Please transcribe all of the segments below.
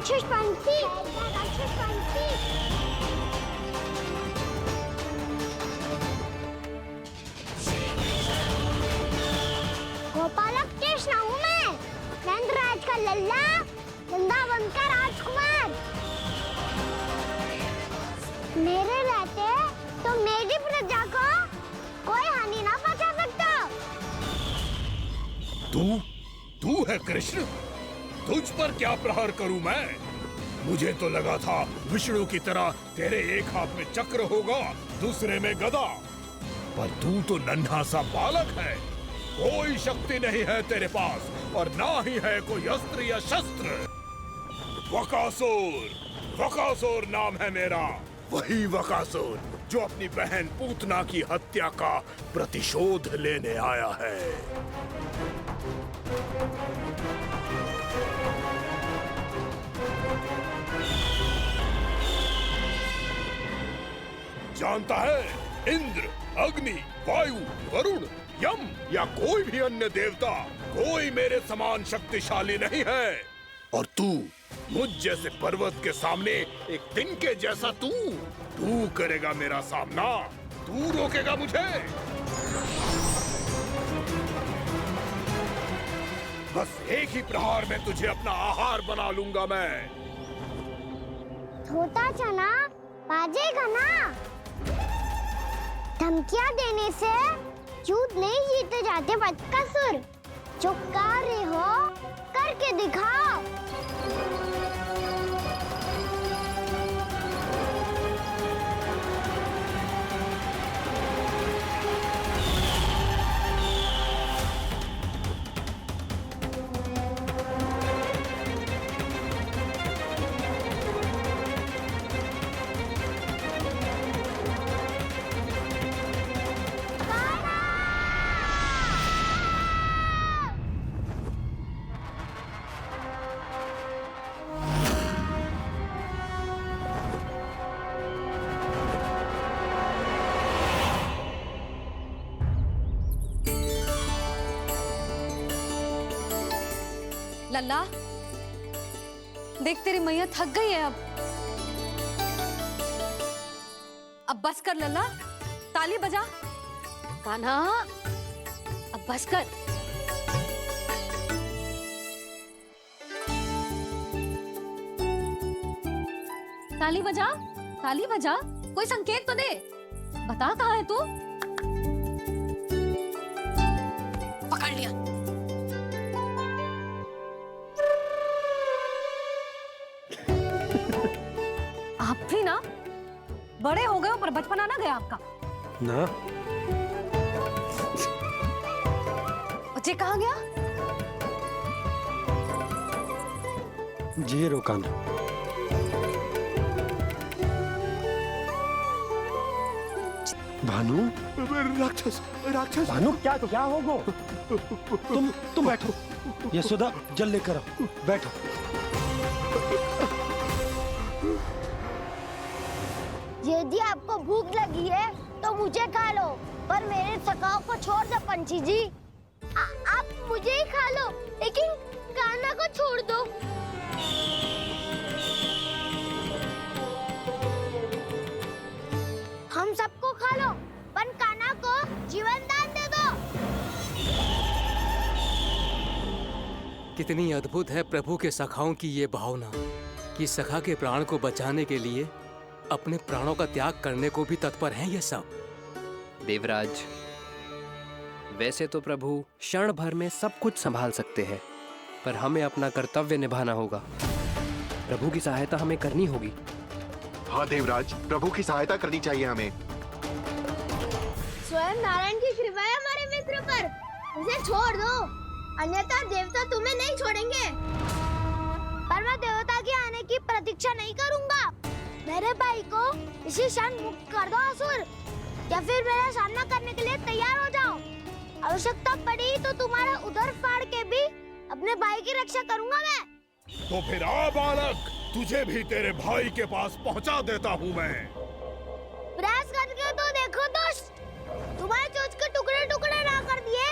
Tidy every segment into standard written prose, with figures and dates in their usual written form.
राक्षस पंछी, राक्षस पंछी। गोपालक कृष्ण हूँ मैं, नंदराज का लल्ला, वृंदावन का राजकुमार। मेरे रहते तो मेरी प्रजा को कोई हानि ना पहुंचा सकता। तू है कृष्ण? तुझ पर क्या प्रहार करूं मैं? मुझे तो लगा था विष्णु की तरह तेरे एक हाथ में चक्र होगा, दूसरे में गदा, पर तू तो नन्हा सा बालक है। कोई शक्ति नहीं है तेरे पास और ना ही है कोई अस्त्र या शस्त्र। वकासुर, वकासुर नाम है मेरा, वही वकासुर जो अपनी बहन पूतना की हत्या का प्रतिशोध लेने आया है। जानता है, इंद्र, अग्नि, वायु, वरुण, यम या कोई भी अन्य देवता, कोई मेरे समान शक्तिशाली नहीं है। और तू, मुझ जैसे पर्वत के सामने एक तिनके जैसा तू करेगा मेरा सामना? तू रोकेगा मुझे? बस एक ही प्रहार में तुझे अपना आहार बना लूंगा मैं। छोटा चना बाजेगा ना? धमकियां देने से युद्ध नहीं जीते जाते बदकसूर। जो कार्य हो करके दिखाओ। लल्ला, देख तेरी मैया थक गई है अब बस कर लल्ला, ताली बजा। कान्हा, अब बस कर। ताली बजा, ताली बजा, कोई संकेत तो दे, बता कहाँ है तू? पकड़ लिया। आप भी ना बड़े हो गए हो पर बचपना ना गया आपका ना। बच्चे कहाँ गया? जी रोकान। भानु, राक्षस, राक्षस। भानु क्या होगो? तुम बैठो, यशोदा जल लेकर आओ, बैठो। यदि आपको भूख लगी है तो मुझे खा लो, पर मेरे सखाओं को छोड़ दो पंछी जी। आप मुझे ही खा लो, लेकिन कान्हा को छोड़ दो। हम सबको खा लो, पर कान्हा को जीवन दान दे दो। कितनी अद्भुत है प्रभु के सखाओं की ये भावना कि सखा के प्राण को बचाने के लिए अपने प्राणों का त्याग करने को भी तत्पर हैं ये सब। देवराज, वैसे तो प्रभु क्षण भर में सब कुछ संभाल सकते हैं, पर हमें अपना कर्तव्य निभाना होगा। प्रभु की सहायता हमें करनी होगी। हाँ देवराज, प्रभु की सहायता करनी चाहिए हमें। स्वयं नारायण की कृपा है हमारे मित्र पर, उसे छोड़ दो, अन्यथा देवता तुम्हें नहीं छोड़ेंगे। पर मैं देवता के आने की प्रतीक्षा नहीं करूंगा। मेरे भाई को इसी क्षण मुक्त कर दो असुर, या फिर मेरा सामना करने के लिए तैयार हो जाओ। आवश्यकता पड़ी तो तुम्हारा उधर फाड़ के भी अपने भाई की रक्षा करूंगा मैं। तो फिर आ बालक, तुझे भी तेरे भाई के पास पहुंचा देता हूँ मैं। प्रयास करके तो देखो दोस्त, तुम्हारे चोंच के टुकड़े टुकड़े ना कर दिए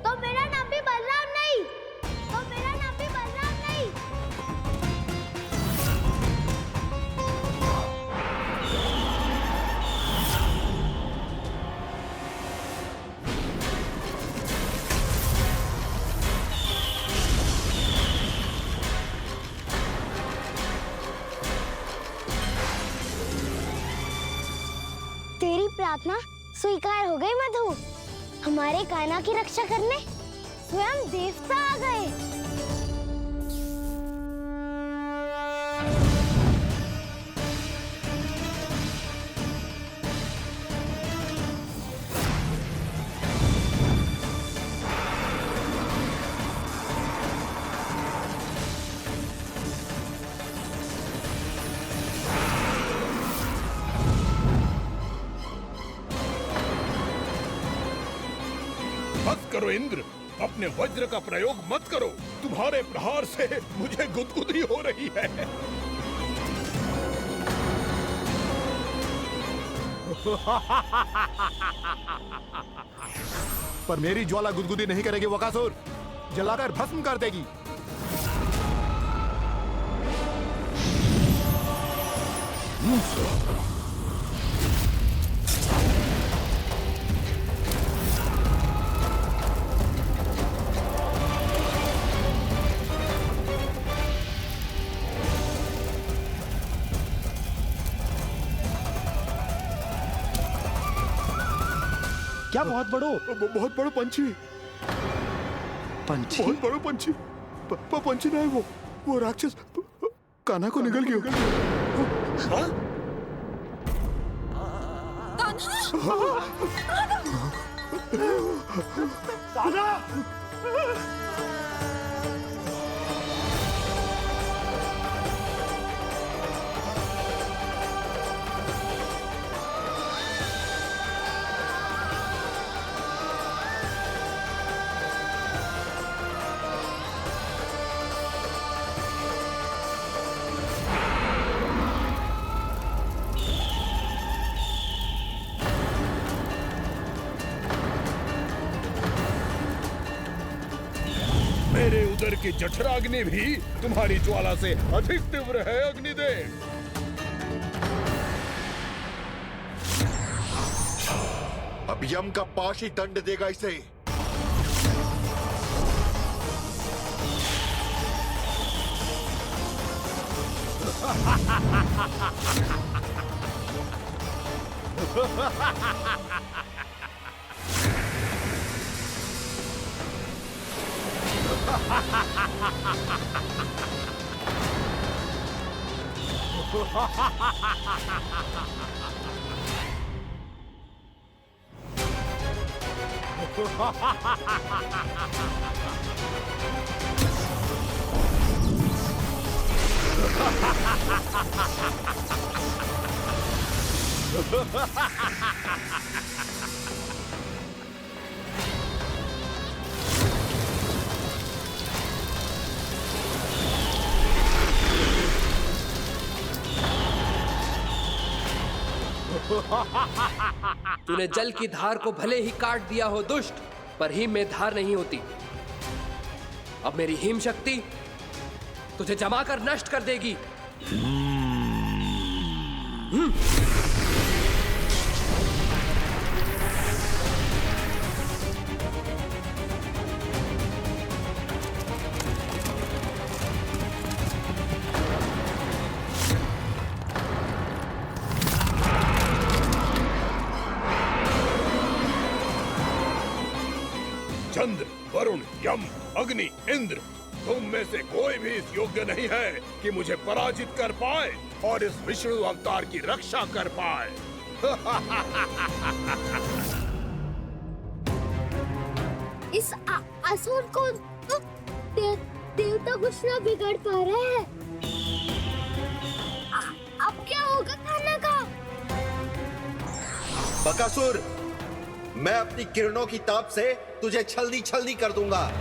तो मेरा नाम भी बलराम नहीं, तो मेरा नाम भी बलराम नहीं। प्रार्थना स्वीकार हो गई मधु। हमारे कान्हा की रक्षा करने स्वयं देवता आ गए। मत करो इंद्र, अपने वज्र का प्रयोग मत करो। तुम्हारे प्रहार से मुझे गुदगुदी हो रही है। पर मेरी ज्वाला गुदगुदी नहीं करेगी बकासुर, जलाकर भस्म कर देगी। क्या बहुत बड़ो? बहुत बड़ो पंछी, पंछी? बहुत बड़ो पंछी। पंछी नहीं, वो राक्षस कान्हा को निगल गया। मेरे उदर की जठराग्नि भी तुम्हारी ज्वाला से अधिक तीव्र है अग्निदेव। अब यम का पाश ही दंड देगा इसे। तूने जल की धार को भले ही काट दिया हो दुष्ट, पर हिम में धार नहीं होती। अब मेरी हिम शक्ति तुझे जमाकर नष्ट कर देगी। चंद्र, वरुण, यम, अग्नि, इंद्र, तुम में से कोई भी इस योग्य नहीं है कि मुझे पराजित कर पाए और इस विष्णु अवतार की रक्षा कर पाए। इस असुर को देवता कुछ ना बिगाड़ पा रहे हैं। अब क्या होगा कान्हा का? बकासुर, मैं अपनी किरणों की ताप से तुझे छलनी छलनी कर दूंगा।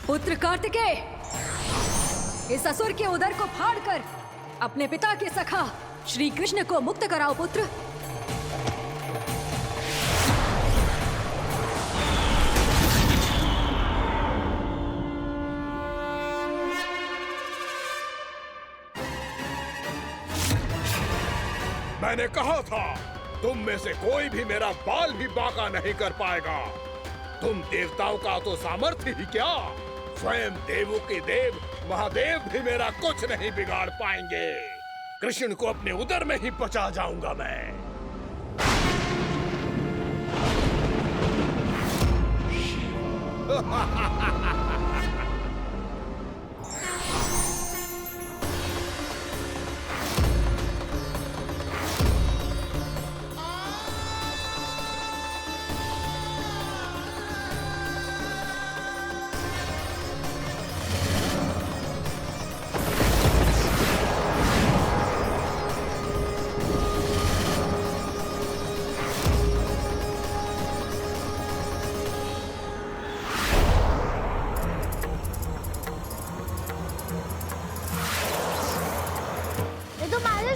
पुत्र कार्तिकेय, इस असुर के उदर को फाड़कर अपने पिता के सखा श्री कृष्ण को मुक्त कराओ पुत्र। मैंने कहा था तुम में से कोई भी मेरा बाल भी बांका नहीं कर पाएगा। तुम देवताओं का तो सामर्थ्य ही क्या, स्वयं देवों के देव महादेव भी मेरा कुछ नहीं बिगाड़ पाएंगे। कृष्ण को अपने उदर में ही पचा जाऊंगा मैं।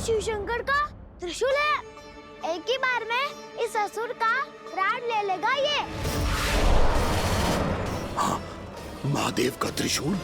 शिव शंकर का त्रिशूल है। एक ही बार में इस असुर का प्राण ले लेगा ये। हाँ, महादेव का त्रिशूल।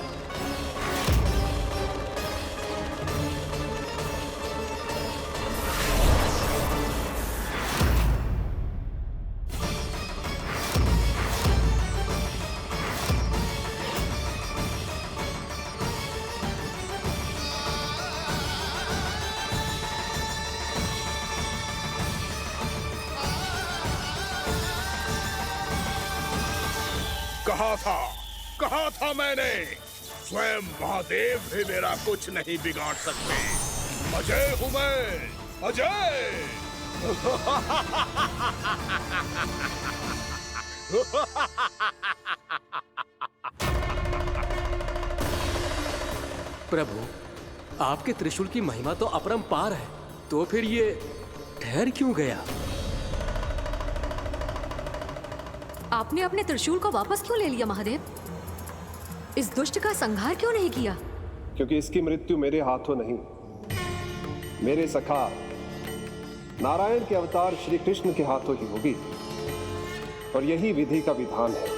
कहा था मैंने, स्वयं महादेव भी मेरा कुछ नहीं बिगाड़ सकते। अजय हूं मैं, अजय। प्रभु, आपके त्रिशूल की महिमा तो अपरंपार है, तो फिर ये ठहर क्यों गया? आपने अपने त्रिशूल को वापस क्यों ले लिया महादेव? इस दुष्ट का संहार क्यों नहीं किया? क्योंकि इसकी मृत्यु मेरे हाथों नहीं, मेरे सखा नारायण के अवतार श्री कृष्ण के हाथों ही होगी, और यही विधि का विधान है।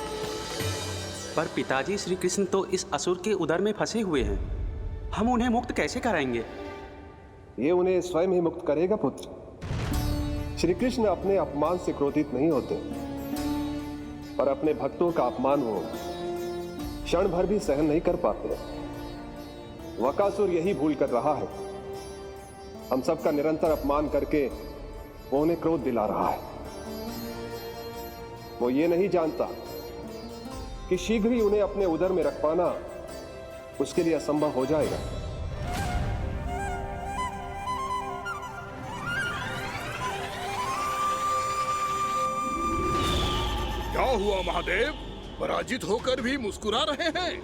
पर पिताजी, श्री कृष्ण तो इस असुर के उदर में फंसे हुए हैं, हम उन्हें मुक्त कैसे कराएंगे? ये उन्हें स्वयं ही मुक्त करेगा पुत्र। श्री कृष्ण अपने अपमान से क्रोधित नहीं होते, पर अपने भक्तों का अपमान वो क्षण भर भी सहन नहीं कर पाते। वकासुर यही भूल कर रहा है, हम सबका निरंतर अपमान करके वो उन्हें क्रोध दिला रहा है। वो ये नहीं जानता कि शीघ्र ही उन्हें अपने उदर में रख पाना उसके लिए असंभव हो जाएगा। क्या हुआ महादेव, पराजित होकर भी मुस्कुरा रहे हैं?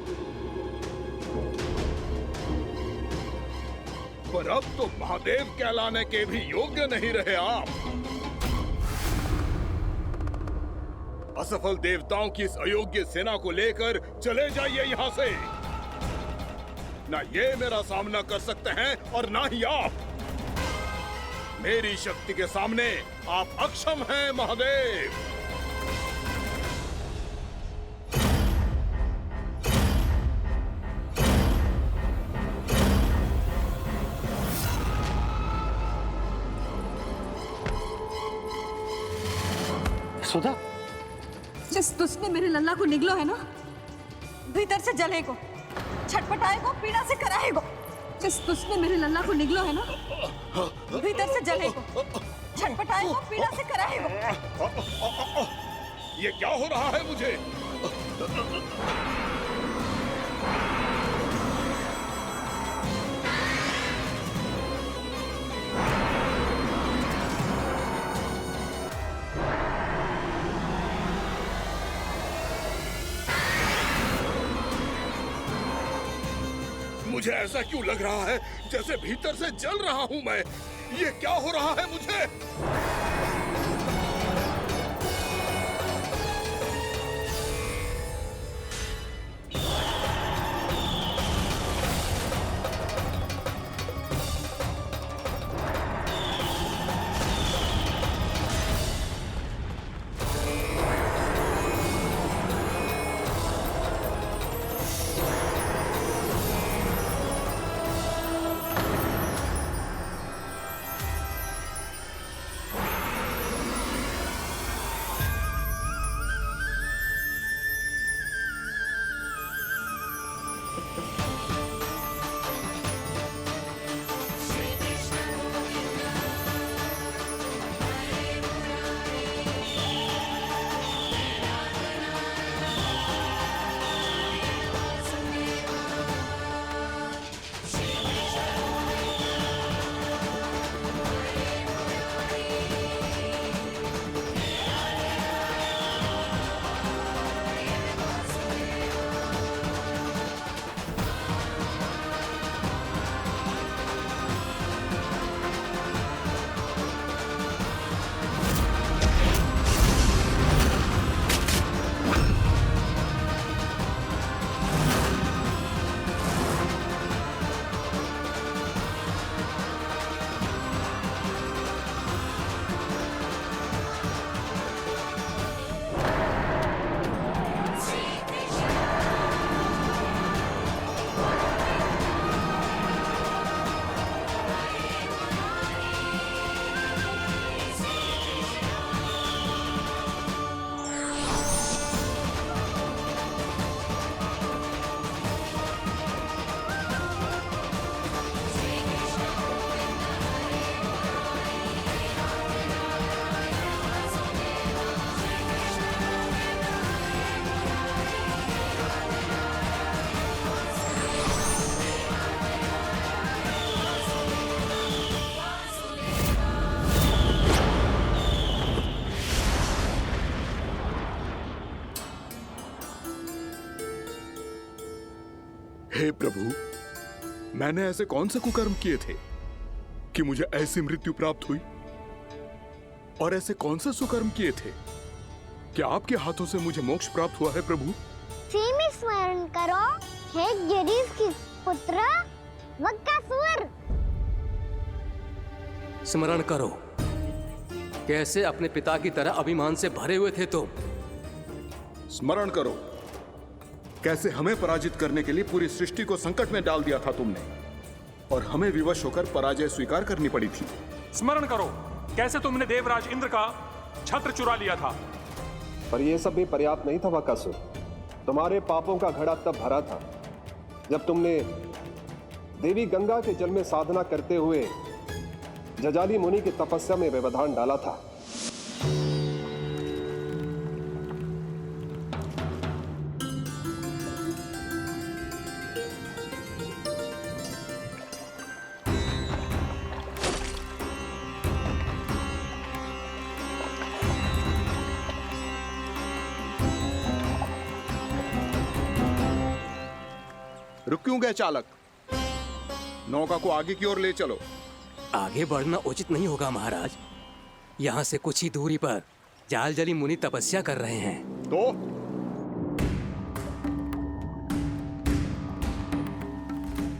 पर अब तो महादेव कहलाने के भी योग्य नहीं रहे आप। असफल देवताओं की इस अयोग्य सेना को लेकर चले जाइए यहाँ से। ना ये मेरा सामना कर सकते हैं और ना ही आप। मेरी शक्ति के सामने आप अक्षम हैं महादेव। सुधा, जिस दुष्ट ने मेरे लल्ला को निगलो है ना, भीतर से जलेगो, छटपटाएगो, पीड़ा से कराएगो। जिस दुष्ट ने मेरे लल्ला को निगलो है ना, भीतर से जलेगो, छटपटाएगो, पीड़ा से कराएगो। ये क्या हो रहा है मुझे? मुझे ऐसा क्यों लग रहा है जैसे भीतर से जल रहा हूं मैं। ये क्या हो रहा है मुझे? हे प्रभु, मैंने ऐसे कौन से कुकर्म किए थे कि मुझे ऐसी मृत्यु प्राप्त हुई? और ऐसे कौन से सुकर्म किए थे कि आपके हाथों से मुझे मोक्ष प्राप्त हुआ है प्रभु? में स्मरण करो, हे जरीफ की पुत्र वक्कासुर। स्मरण करो, कैसे अपने पिता की तरह अभिमान से भरे हुए थे तुम। स्मरण करो, कैसे हमें पराजित करने के लिए पूरी सृष्टि को संकट में डाल दिया था तुमने, और हमें विवश होकर पराजय स्वीकार करनी पड़ी थी। स्मरण करो, कैसे तुमने देवराज इंद्र का छत्र चुरा लिया था। पर यह सब भी पर्याप्त नहीं था वक्कासुर। तुम्हारे पापों का घड़ा तब भरा था जब तुमने देवी गंगा के जल में साधना करते हुए जजाली मुनि की तपस्या में व्यवधान डाला था। रुक क्यों गए चालक? नौका को आगे की ओर ले चलो। आगे बढ़ना उचित नहीं होगा महाराज। यहाँ से कुछ ही दूरी पर जालजली मुनि तपस्या कर रहे हैं। तो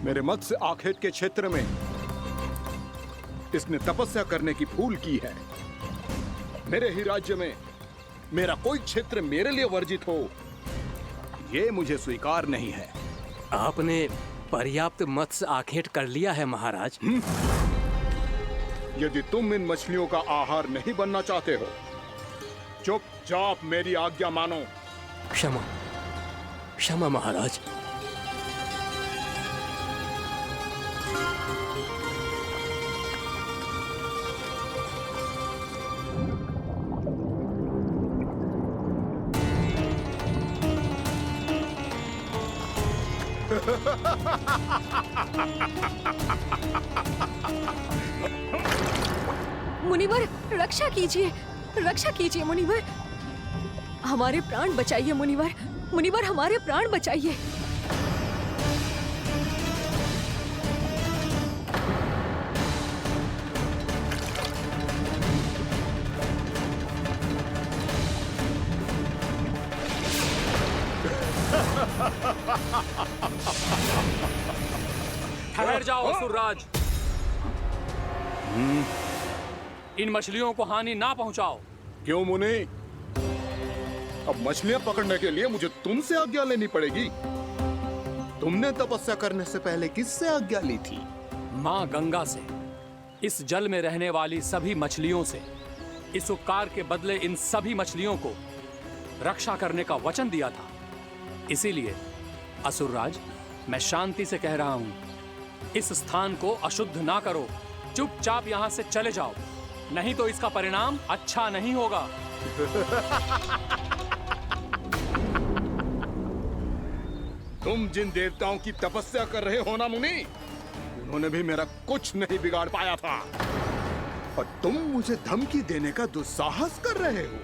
मेरे मत्स्य आखेट के क्षेत्र में इसने तपस्या करने की भूल की है। मेरे ही राज्य में मेरा कोई क्षेत्र मेरे लिए वर्जित हो, यह मुझे स्वीकार नहीं है। आपने पर्याप्त मत्स्य आखेट कर लिया है महाराज। यदि तुम इन मछलियों का आहार नहीं बनना चाहते हो, चुपचाप मेरी आज्ञा मानो। क्षमा, क्षमा महाराज। मुनिवर, रक्षा कीजिए, रक्षा कीजिए मुनिवर। हमारे प्राण बचाइए मुनिवर, मुनिवर हमारे प्राण बचाइए। ठहर जाओ असुरराज। इन मछलियों को हानि ना पहुंचाओ। क्यों मुनि? अब मछलियां पकड़ने के लिए मुझे तुमसे आज्ञा लेनी पड़ेगी। तुमने तपस्या करने से पहले किससे आज्ञा ली थी? माँ गंगा से, इस जल में रहने वाली सभी मछलियों से। इस उपकार के बदले इन सभी मछलियों को रक्षा करने का वचन दिया था। इसीलिए असुरराज, मैं शांति से कह रहा हूं, इस स्थान को अशुद्ध ना करो। चुपचाप यहां से चले जाओ, नहीं तो इसका परिणाम अच्छा नहीं होगा। तुम जिन देवताओं की तपस्या कर रहे हो ना मुनि, उन्होंने भी मेरा कुछ नहीं बिगाड़ पाया था, और तुम मुझे धमकी देने का दुस्साहस कर रहे हो।